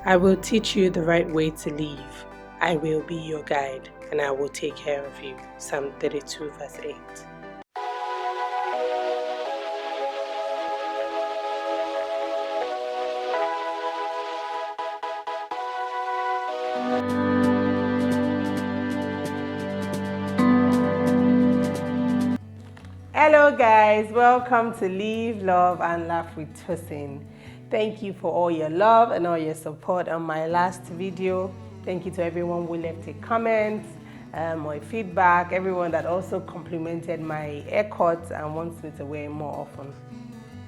I will teach you the right way to live. I will be your guide, and I will take care of you. Psalm 32 verse 8. Hello guys, welcome to Live, Love and Laugh with Tosin. Thank you for all your love and all your support on my last video. Thank you to everyone who left a comment or feedback, everyone that also complimented my haircut and wants me to wear it more often.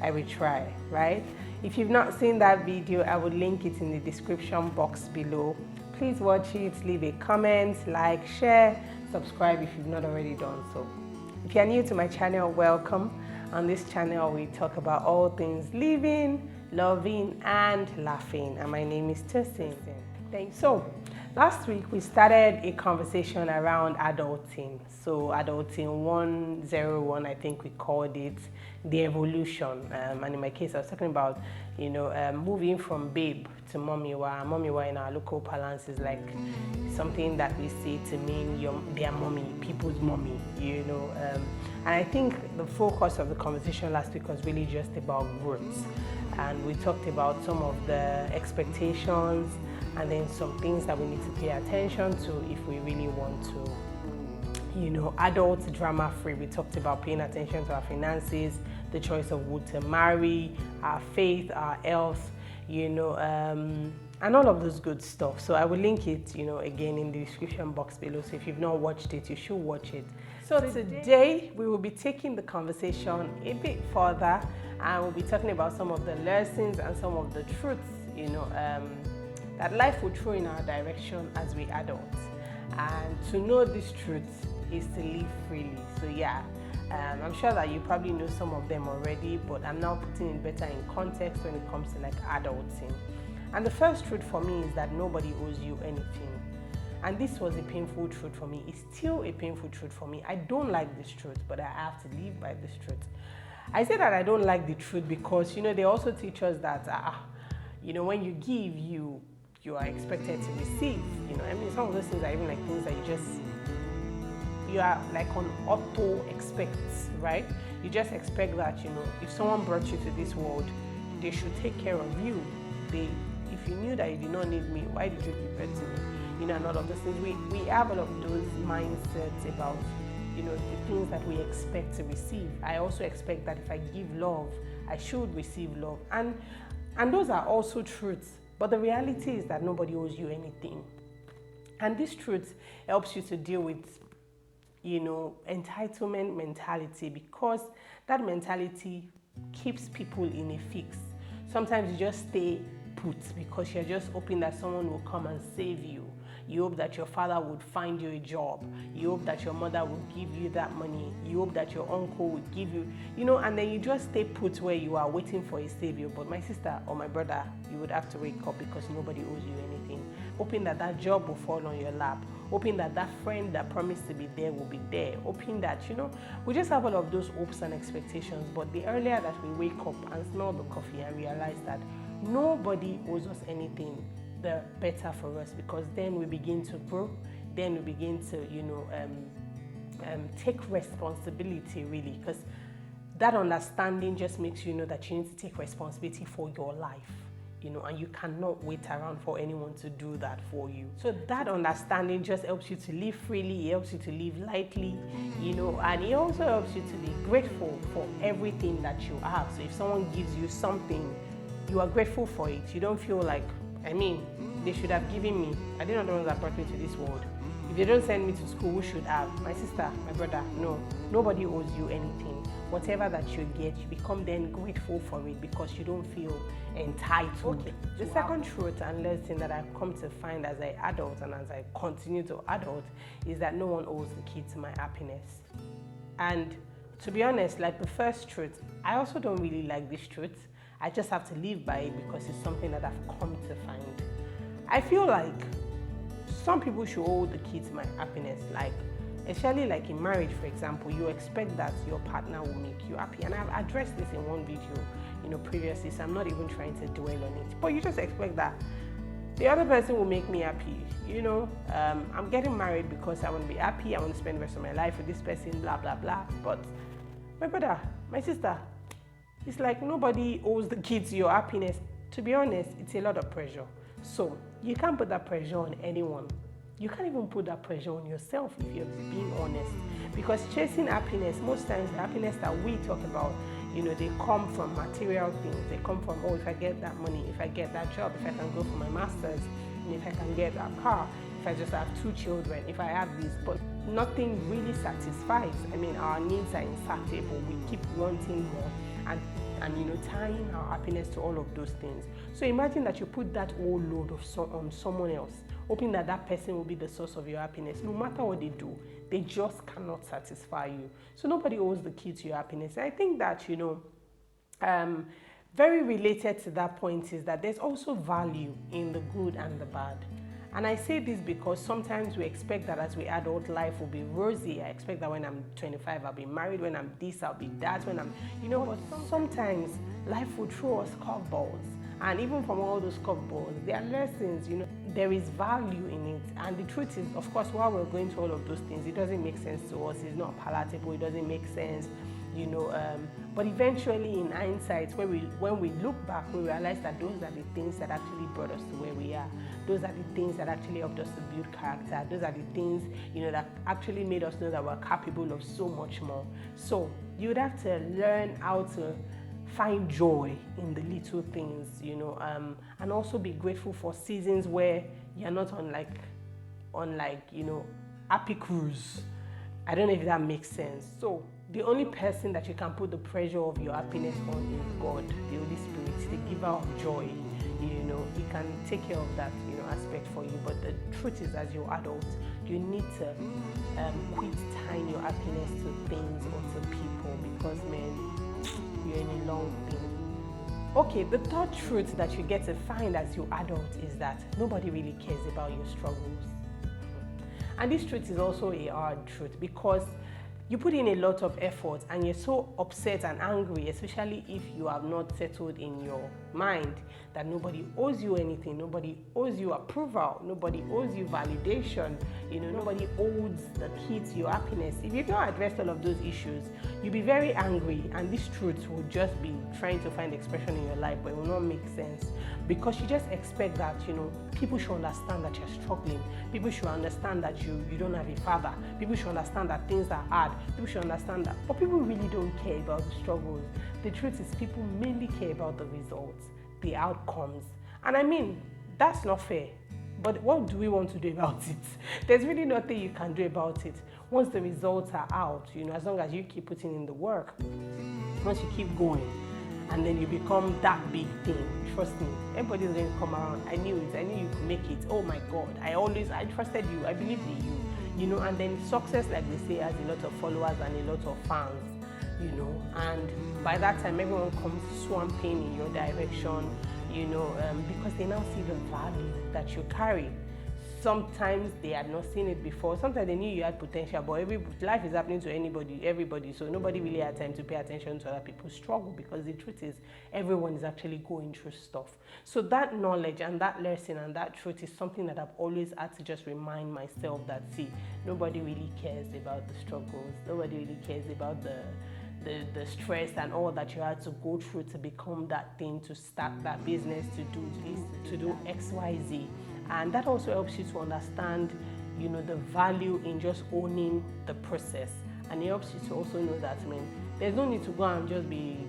I will try, right? If you've not seen that video, I will link it in the description box below. Please watch it, leave a comment, like, share, subscribe if you've not already done so. If you're new to my channel, welcome. On this channel, we talk about all things living, loving, and laughing. And my name is Tosin. Thanks. So, last week we started a conversation around adulting. So, adulting 101, I think we called it, the evolution. And in my case, I was talking about, moving from babe to mommywa. Mommywa in our local parlance is like something that we say to mean their mommy, people's mommy, And I think the focus of the conversation last week was really just about growth. And we talked about some of the expectations and then some things that we need to pay attention to if we really want to, adult drama free. We talked about paying attention to our finances, the choice of who to marry, our faith, our health, and all of those good stuff. So I will link it, again in the description box below. So if you've not watched it, you should watch it. So today we will be taking the conversation a bit further, and we'll be talking about some of the lessons and some of the truths, that life will throw in our direction as we adult. And to know these truths is to live freely. So yeah, I'm sure that you probably know some of them already, but I'm now putting it better in context when it comes to like adulting. And the first truth for me is that nobody owes you anything. And this was a painful truth for me. It's still a painful truth for me. I don't like this truth, but I have to live by this truth. I say that I don't like the truth because, they also teach us that, when you give, you are expected to receive. Some of those things are even like things that you are like on auto expects, right? You just expect that, if someone brought you to this world, they should take care of you. If you knew that you did not need me, why did you give birth to me? And all of those things. We have all of those mindsets about, the things that we expect to receive. I also expect that if I give love, I should receive love. And those are also truths. But the reality is that nobody owes you anything. And this truth helps you to deal with, entitlement mentality, because that mentality keeps people in a fix. Sometimes you just stay put because you're just hoping that someone will come and save you. You hope that your father would find you a job. You hope that your mother will give you that money. You hope that your uncle would give you, and then you just stay put where you are waiting for a savior. But my sister or my brother, you would have to wake up because nobody owes you anything. Hoping that that job will fall on your lap. Hoping that that friend that promised to be there will be there. Hoping that, we just have all of those hopes and expectations. But the earlier that we wake up and smell the coffee and realize that nobody owes us anything, the better for us, because then we begin to grow, then we begin to, take responsibility really, because that understanding just makes you know that you need to take responsibility for your life, and you cannot wait around for anyone to do that for you. So that understanding just helps you to live freely, it helps you to live lightly, and it also helps you to be grateful for everything that you have. So if someone gives you something, you are grateful for it. You don't feel like, they should have given me. I did not know the ones that brought me to this world. If they don't send me to school, who should have? My sister, my brother? No. Nobody owes you anything. Whatever that you get, you become then grateful for it because you don't feel entitled. Okay. The second truth and lesson that I've come to find as I adult and as I continue to adult is that no one owes the key to my happiness. And to be honest, like the first truth, I also don't really like this truth. I just have to live by it because it's something that I've come to find. I feel like some people should hold the key to my happiness. Like, especially like in marriage, for example, you expect that your partner will make you happy. And I've addressed this in one video, previously, so I'm not even trying to dwell on it. But you just expect that The other person will make me happy. You know, I'm getting married because I want to be happy. I want to spend the rest of my life with this person, blah, blah, blah. But my brother, my sister, it's like nobody owes the key to your happiness. To be honest, it's a lot of pressure. So you can't put that pressure on anyone. You can't even put that pressure on yourself if you're being honest. Because chasing happiness, most times the happiness that we talk about, you know, they come from material things. They come from, oh, if I get that money, if I get that job, if I can go for my master's, and if I can get that car, if I just have 2 children, if I have this. But nothing really satisfies. I mean, our needs are insatiable. We keep wanting more. And you know, tying our happiness to all of those things. So imagine that you put that whole load on someone else, hoping that that person will be the source of your happiness. No matter what they do, they just cannot satisfy you. So nobody owes the key to your happiness. And I think that, you know, very related to that point is that there's also value in the good and the bad. And I say this because sometimes we expect that as we adult, life will be rosy. I expect that when I'm 25, I'll be married. When I'm this, I'll be that. When I'm, you know, but sometimes life will throw us curveballs. And even from all those curveballs, there are lessons, you know, there is value in it. And the truth is, of course, while we're going through all of those things, it doesn't make sense to us. It's not palatable. It doesn't make sense, you know. But eventually, in hindsight, when we look back, we realize that those are the things that actually brought us to where we are. Those are the things that actually helped us to build character. Those are the things, you know, that actually made us know that we're capable of so much more. So you would have to learn how to find joy in the little things, you know, and also be grateful for seasons where you're not on like, you know, happy cruise. I don't know if that makes sense. So the only person that you can put the pressure of your happiness on is God, the Holy Spirit, the giver of joy. You know, He can take care of that, you know, aspect for you. But the truth is, as you're adult, you need to quit tying your happiness to things or to people, because, man, you're in a long thing. Okay, the third truth that you get to find as you adult is that nobody really cares about your struggles. And this truth is also a hard truth, because you put in a lot of effort and you're so upset and angry, especially if you have not settled in your mind that nobody owes you anything, nobody owes you approval, nobody owes you validation, you know, nobody owes the key to your happiness. If you've not addressed all of those issues, you'll be very angry, and this truth will just be trying to find expression in your life, but it will not make sense, because you just expect that, you know, people should understand that you're struggling, people should understand that you don't have a father, people should understand that things are hard, people should understand that. But people really don't care about the struggles. The truth is, people mainly care about the results, the outcomes. And I mean, that's not fair. But what do we want to do about it? There's really nothing you can do about it. Once the results are out, you know, as long as you keep putting in the work, once you keep going, and then you become that big thing, trust me, everybody's going to come around. I knew it. I knew you could make it. Oh my God. I trusted you. I believed in you. You know, and then success, like they say, has a lot of followers and a lot of fans, you know, and by that time everyone comes swamping in your direction, you know, because they now see the value that you carry. Sometimes they had not seen it before. Sometimes they knew you had potential, but life is happening to everybody, so nobody really had time to pay attention to other people's struggle, because the truth is, everyone is actually going through stuff. So that knowledge and that lesson and that truth is something that I've always had to just remind myself that, see, nobody really cares about the struggles. Nobody really cares about the stress and all that you had to go through to become that thing, to start that business, to do this, to do X, Y, Z. And that also helps you to understand, you know, the value in just owning the process. And it helps you to also know that, I mean, there's no need to go and just be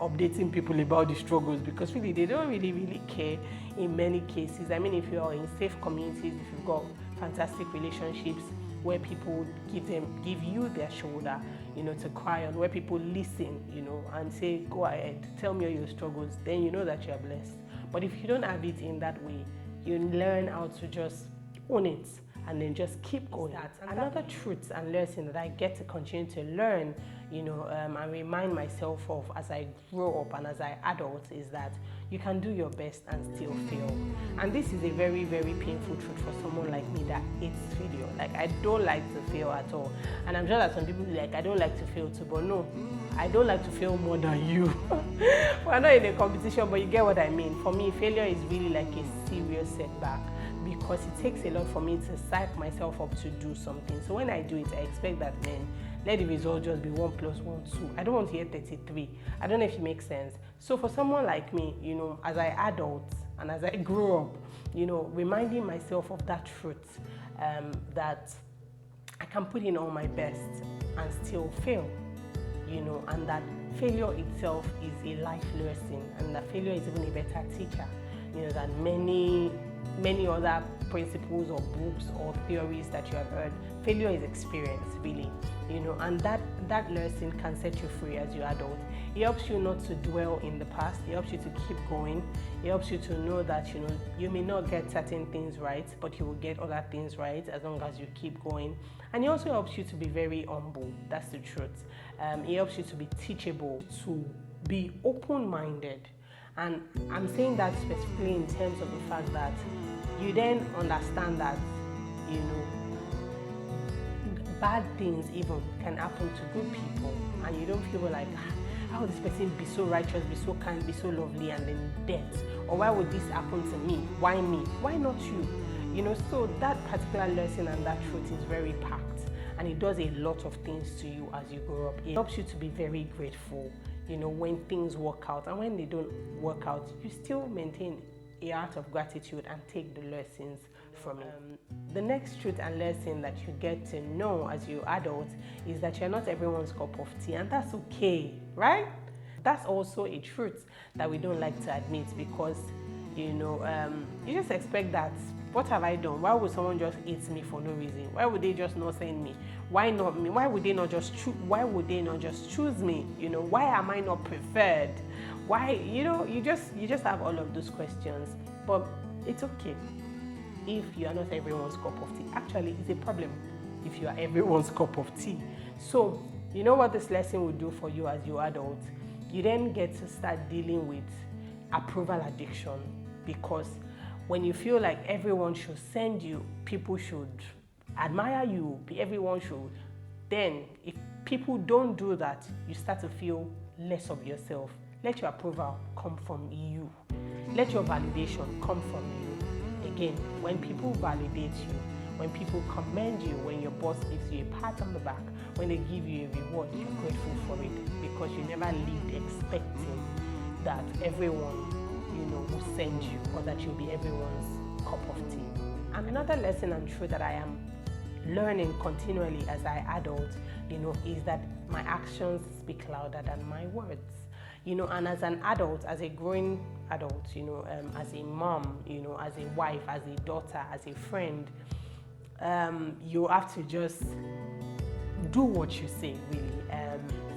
updating people about the struggles, because really they don't really care in many cases. I mean, if you're in safe communities, if you've got fantastic relationships where people give you their shoulder, you know, to cry on, where people listen, you know, and say, go ahead, tell me all your struggles, then you know that you're blessed. But if you don't have it in that way, you learn how to just own it and then just keep going. Another truth and lesson that I get to continue to learn, you know, and remind myself of as I grow up and as I adult, is that you can do your best and still fail. And this is a very, very painful truth for someone like me that hates failure. Like, I don't like to fail at all. And I'm sure that some people be like, I don't like to fail too, but no, I don't like to fail more than you. We're not in a competition, but you get what I mean. For me, failure is really like a serious setback, because it takes a lot for me to psych myself up to do something. So when I do it, I expect that, man, let the result just be 1 + 1 = 2. I don't want to hear 33. I don't know if it makes sense. So for someone like me, as I adult and as I grow up, reminding myself of that truth, that I can put in all my best and still fail, and that failure itself is a life lesson, and that failure is even a better teacher, than many other principles or books or theories that you have heard. Failure is experience, really, and that lesson can set you free as you adult. It helps you not to dwell in the past. It helps you to keep going. It helps you to know that, you may not get certain things right, but you will get other things right as long as you keep going. And it also helps you to be very humble. That's the truth. It helps you to be teachable, to be open-minded. And I'm saying that specifically in terms of the fact that you then understand that, bad things even can happen to good people, and you don't feel like, how would this person be so righteous, be so kind, be so lovely, and then death? Or why would this happen to me? Why me? Why not you? So that particular lesson and that truth is very packed, and it does a lot of things to you as you grow up. It helps you to be very grateful, when things work out, and when they don't work out, you still maintain a heart of gratitude and take the lessons from it. The next truth and lesson that you get to know as you adult is that you're not everyone's cup of tea, and that's okay, right? That's also a truth that we don't like to admit, because you just expect that, what have I done? Why would someone just hate me for no reason? Why would they just not send me? Why not me? Why would they not just choose? Why would they not just choose me? Why am I not preferred? Why? You just have all of those questions. But it's okay if you are not everyone's cup of tea. Actually, it's a problem if you are everyone's cup of tea. So you know what this lesson will do for you as you adult? You then get to start dealing with approval addiction, because when you feel like everyone should send you, people should admire you, everyone should, then if people don't do that, you start to feel less of yourself. Let your approval come from you. Let your validation come from you. Again, when people validate you, when people commend you, when your boss gives you a pat on the back, when they give you a reward, you're grateful for it, because you never lived expecting that everyone will send you, or that you'll be everyone's cup of tea. And another lesson and truth that I am learning continually as I adult, is that my actions speak louder than my words. And as an adult, as a growing adult, as a mom, as a wife, as a daughter, as a friend, you have to just do what you say, really.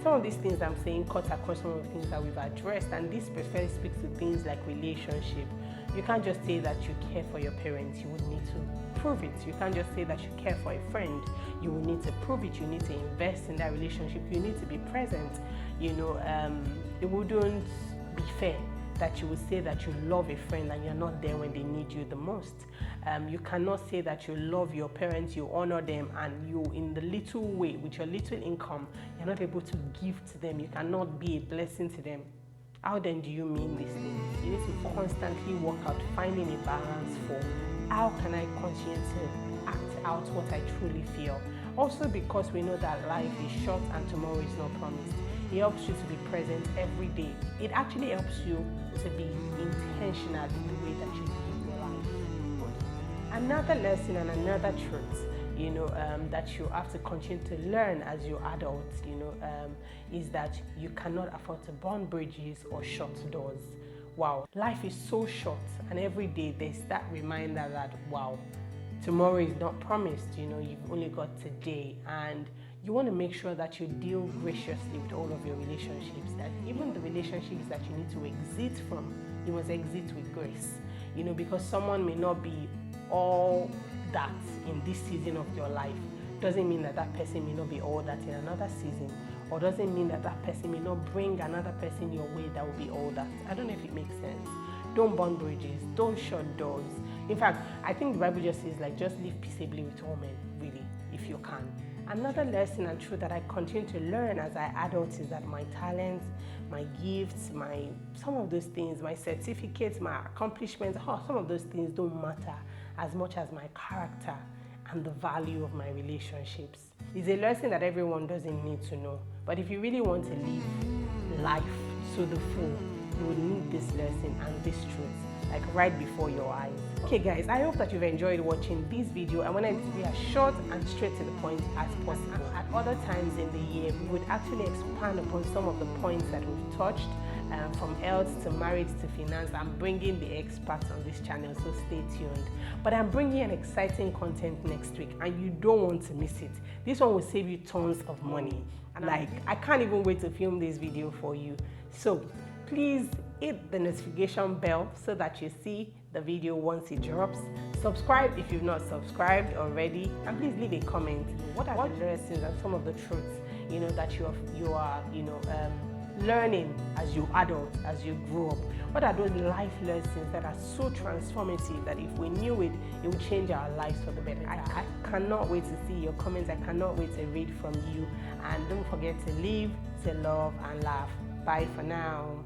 Some of these things I'm saying cut across some of the things that we've addressed, and this preferably speaks to things like relationship. You can't just say that you care for your parents, you would need to prove it. You can't just say that you care for a friend, you will need to prove it. You need to invest in that relationship, you need to be present. It wouldn't be fair that you would say that you love a friend and you're not there when they need you the most. You cannot say that you love your parents, you honor them, and you, in the little way, with your little income, you're not able to give to them. You cannot be a blessing to them. How then do you mean these things? You need to constantly work out finding a balance for how can I continue to act out what I truly feel. Also, because we know that life is short and tomorrow is not promised, it helps you to be present every day. It actually helps you to be intentional in the way that you live your life. Another lesson and another truth, that you have to continue to learn as you adults, is that you cannot afford to burn bridges or shut doors. Wow, life is so short, and every day there's that reminder that, wow, tomorrow is not promised. You've only got today, and you want to make sure that you deal graciously with all of your relationships, that even the relationships that you need to exit from, you must exit with grace, because someone may not be all that in this season of your life. Doesn't mean that that person may not be all that in another season, or doesn't mean that that person may not bring another person your way that will be all that. I don't know if it makes sense. Don't burn bridges. Don't shut doors. In fact, I think the Bible just says, like, just live peaceably with all men, really, if you can. Another lesson and truth that I continue to learn as I adult is that my talents, my gifts, some of those things, my certificates, my accomplishments, some of those things don't matter as much as my character and the value of my relationships. It's a lesson that everyone doesn't need to know. But if you really want to live life to the full, you will need this lesson and this truth, like right before your eyes. Okay guys, I hope that you've enjoyed watching this video. I wanted it to be as short and straight to the point as possible. At other times in the year, we would actually expand upon some of the points that we've touched, from health to marriage to finance. I'm bringing the experts on this channel, so stay tuned. But I'm bringing an exciting content next week and you don't want to miss it. This one will save you tons of money. Like, I can't even wait to film this video for you. So please hit the notification bell so that you see the video once it drops. Subscribe if you've not subscribed already, and please leave a comment. What are the lessons and some of the truths that you are learning as you adult, as you grow up? What are those life lessons that are so transformative that if we knew it, it would change our lives for the better? I cannot wait to see your comments. I cannot wait to read from you. And don't forget to live, to love, and laugh. Bye for now.